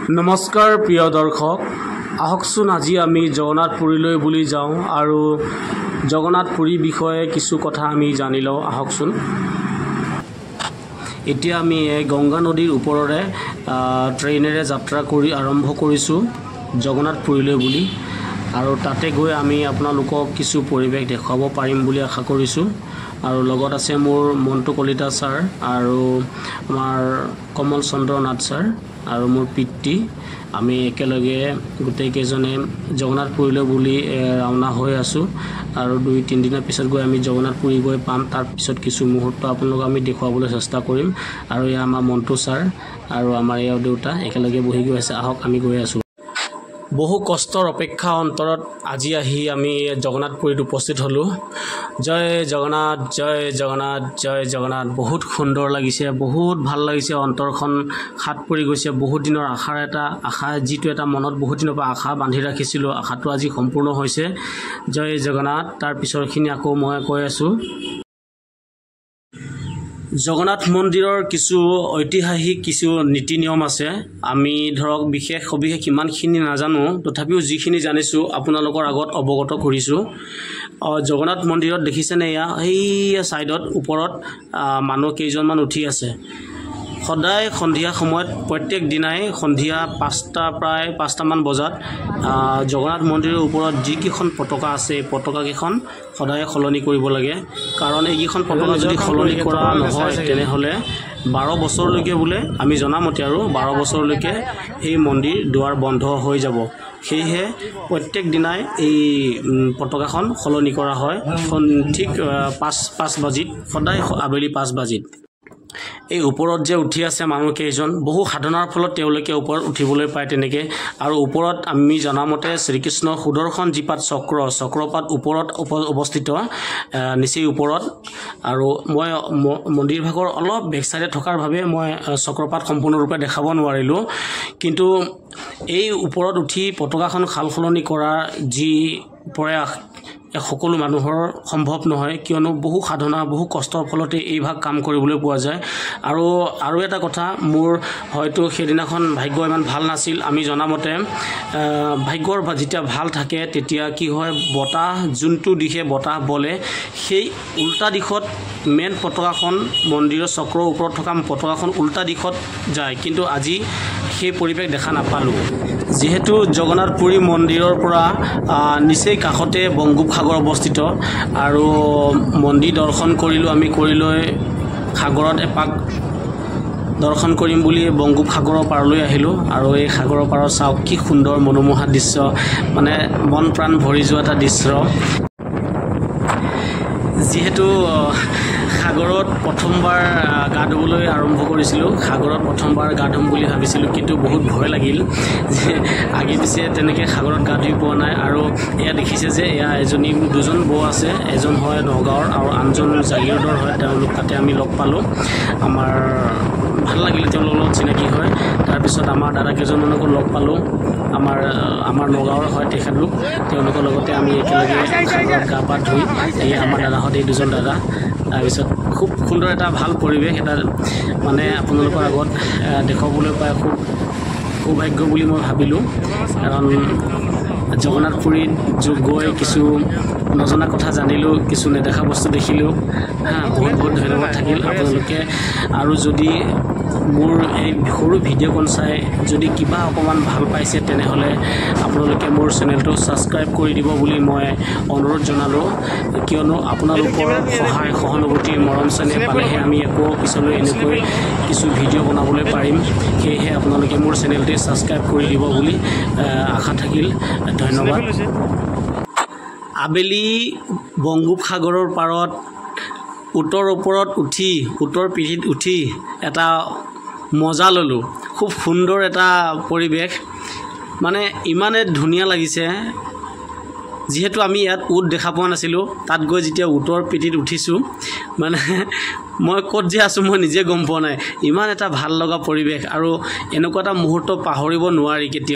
নমস্কাৰ প্ৰিয় দৰ্শক, আহকচোন আজি আমি জগন্নাথপুৰীলৈ বুলি যাওঁ আৰু জগন্নাথপুৰী বিষয়ে কিছু কথা আমি জানি লওঁ। আহকচোন এতিয়া আমি গংগা নদীৰ ওপৰৰে ট্ৰেইনেৰে যাত্ৰা কৰি আৰম্ভ কৰিছোঁ জগন্নাথপুৰীলৈ বুলি, আৰু তাতে গৈ আমি আপোনালোকক কিছু পৰিৱেশ দেখুৱাব পাৰিম বুলি আশা কৰিছোঁ। আৰু লগত আছে মোৰ মণ্টু কলিতা ছাৰ আৰু আমাৰ কমল চন্দ্ৰ নাথ ছাৰ আৰু মোৰ পিতৃ। আমি একেলগে গোটেইকেইজনে জগন্নাথপুৰীলৈ বুলি ৰাওনা হৈ আছোঁ আৰু 2-3 দিনৰ পিছত গৈ আমি জগন্নাথপুৰী গৈ পাম। তাৰপিছত কিছু মুহূৰ্ত আপোনালোকক আমি দেখুৱাবলৈ চেষ্টা কৰিম। আৰু এয়া আমাৰ মণ্টু ছাৰ আৰু আমাৰ এয়া দেউতা একেলগে বহি গৈ আছে। আহক আমি গৈ আছোঁ। বহু কষ্টৰ অপেক্ষা অন্তৰত আজি আহি আমি জগন্নাথপুৰীত উপস্থিত হ'লোঁ। জয় জগন্নাথ, জয় জগন্নাথ, জয় জগন্নাথ। বহুত সুন্দৰ লাগিছে, বহুত ভাল লাগিছে, অন্তৰখন খাত পৰি গৈছে। বহুত দিনৰ আশা যিটো এটা মনত বহুত দিনৰ পৰা আশা বান্ধি ৰাখিছিলোঁ, আশাটো আজি সম্পূৰ্ণ হৈছে। জয় জগন্নাথ। তাৰ পিছৰখিনি আকৌ মই কৈ আছোঁ। জগন্নাথ মন্দিৰৰ কিছু ঐতিহাসিক কিছু নীতি নিয়ম আছে। আমি ধৰক সবিশেষ ইমানখিনি নাজানো, তথাপিও যিখিনি জানিছোঁ আপোনালোকৰ আগত অৱগত কৰিছোঁ। জগন্নাথ মন্দিৰত দেখিছেনে, এয়া সেই ছাইডত ওপৰত মানুহ কেইজনমান উঠি আছে। সদায় সন্ধিয়া সময়ত প্ৰত্যেক দিনাই সন্ধিয়া প্ৰায় 5টামান বজাত জগন্নাথ মন্দিৰৰ ওপৰত যিকেইখন পতাকা আছে এই পতাকাকেইখন সদায় সলনি কৰিব লাগে। কাৰণ এইকেইখন পতাকা যদি সলনি কৰা নহয় তেনেহ'লে 12 বছৰলৈকে বোলে, আমি জনামতে আৰু 12 বছৰলৈকে এই মন্দিৰ দুৱাৰ বন্ধ হৈ যাব। সেয়েহে প্ৰত্যেক দিনাই এই পতাকাখন সলনি কৰা হয় ঠিক 5 বাজিত, সদায় আবেলি 5 বাজিত। এই ওপৰত যে উঠি আছে মানুহকেইজন, বহু সাধনাৰ ফলত তেওঁলোকে ওপৰত উঠিবলৈ পায় তেনেকৈ। আৰু ওপৰত আমি জনামতে শ্ৰীকৃষ্ণৰ সুদৰ্শন যিপাত চক্ৰপাত ওপৰত অৱস্থিত, নিচেই ওপৰত। আৰু মই মন্দিৰ ভাগৰ অলপ বেক চাইডে থকাৰ বাবে মই চক্ৰপাত সম্পূৰ্ণৰূপে দেখাব নোৱাৰিলোঁ। কিন্তু এই ওপৰত উঠি পতাকাখন সাল সলনি কৰাৰ যি প্ৰয়াস সকলো মানুহৰ সম্ভৱ নহয়, কিয়নো বহু সাধনা বহু কষ্টৰ ফলতে এই ভাগ কাম কৰিবলৈ পোৱা যায়। আৰু এটা কথা, মোৰ হয়তো সেইদিনাখন ভাগ্য ইমান ভাল নাছিল। আমি জনামতে ভাগ্যৰ যেতিয়া ভাল থাকে তেতিয়া কি হয়, বতাহ যোনটো দিশে বতাহ বলে সেই উল্টা দিশত মেইন পতাকাখন, মন্দিৰৰ চক্ৰৰ ওপৰত থকা পতাকাখন উল্টা দিশত যায়। কিন্তু আজি সেই পৰিৱেশ দেখা নাপালোঁ। যিহেতু জগন্নাথপুৰী মন্দিৰৰ পৰা নিচেই কাষতে বংগোপসাগৰ অৱস্থিত, আৰু মন্দিৰ দৰ্শন কৰিলোঁ। আমি কৰি লৈ সাগৰত এপাক দৰ্শন কৰিম বুলি বংগোপসাগৰৰ পাৰলৈ আহিলোঁ। আৰু এই সাগৰৰ পাৰত চাওক কি সুন্দৰ মনোমোহা দৃশ্য, মানে মন প্ৰাণ ভৰি যোৱা এটা দৃশ্য। যিহেতু সাগৰত প্ৰথমবাৰ গা ধুবলৈ আৰম্ভ কৰিছিলোঁ, সাগৰত প্ৰথমবাৰ গা ধুম বুলি ভাবিছিলোঁ, কিন্তু বহুত ভয় লাগিল যে আগে পিছে তেনেকৈ সাগৰত গা ধুই পোৱা নাই। আৰু এয়া দেখিছে যে এয়া দুজন বৌ আছে, এজন হয় নগাঁৱৰ আৰু আনজন জাগিৰোডৰ হয়। তেওঁলোক তাতে আমি লগ পালোঁ, আমাৰ ভাল লাগিলে তেওঁলোকৰ লগত চিনাকি হয়। তাৰপিছত আমাৰ দাদা কেইজনমানকো লগ পালোঁ, আমাৰ নগাঁৱৰ হয় তেখেতলোক। তেওঁলোকৰ লগতে আমি একেলগে সাগৰত গা পা ধুই, এই আমাৰ দাদাহঁত এই দুজন দাদা। তাৰপিছত খুব সুন্দৰ এটা ভাল পৰিৱেশ এটা মানে আপোনালোকৰ আগত দেখুৱাবলৈ পাই খুব সৌভাগ্য বুলি মই ভাবিলোঁ। কাৰণ জগন্নাথপুৰীত গৈ কিছু নজনা কথা জানিলোঁ, কিছু নেদেখা বস্তু দেখিলোঁ। বহুত বহুত ধন্যবাদ থাকিল আপোনালোকে। আৰু যদি মোৰ এই সৰু ভিডিঅ'খন চাই যদি কিবা অকণমান ভাল পাইছে তেনেহ'লে আপোনালোকে মোৰ চেনেলটো ছাবস্ক্ৰাইব কৰি দিব বুলি মই অনুৰোধ জনালোঁ। কিয়নো আপোনালোকৰ সহায় সহানুভূতি মৰম চেনেহ পালেহে আমি আকৌ পিছলৈ এনেকৈ কিছু ভিডিঅ' বনাবলৈ পাৰিম। সেয়েহে আপোনালোকে মোৰ চেনেলটো ছাবস্ক্ৰাইব কৰি দিব বুলি আশা থাকিল। ধন্যবাদ। আবেলি বংগোপসাগৰৰ পাৰত উটৰ পিঠিত উঠি এটা মজা ল'লোঁ। খুব সুন্দৰ এটা পৰিৱেশ, মানে ইমানে ধুনীয়া লাগিছে। যিহেতু আমি ইয়াত উট দেখা পোৱা নাছিলোঁ, তাত গৈ যেতিয়া উটৰ পিঠিত উঠিছোঁ, মানে মই ক'ত যে আছোঁ মই নিজে গম পোৱা নাই। ইমান এটা ভাল লগা পৰিৱেশ, আৰু এনেকুৱা এটা মুহূৰ্ত পাহৰিব নোৱাৰি কেতিয়াও।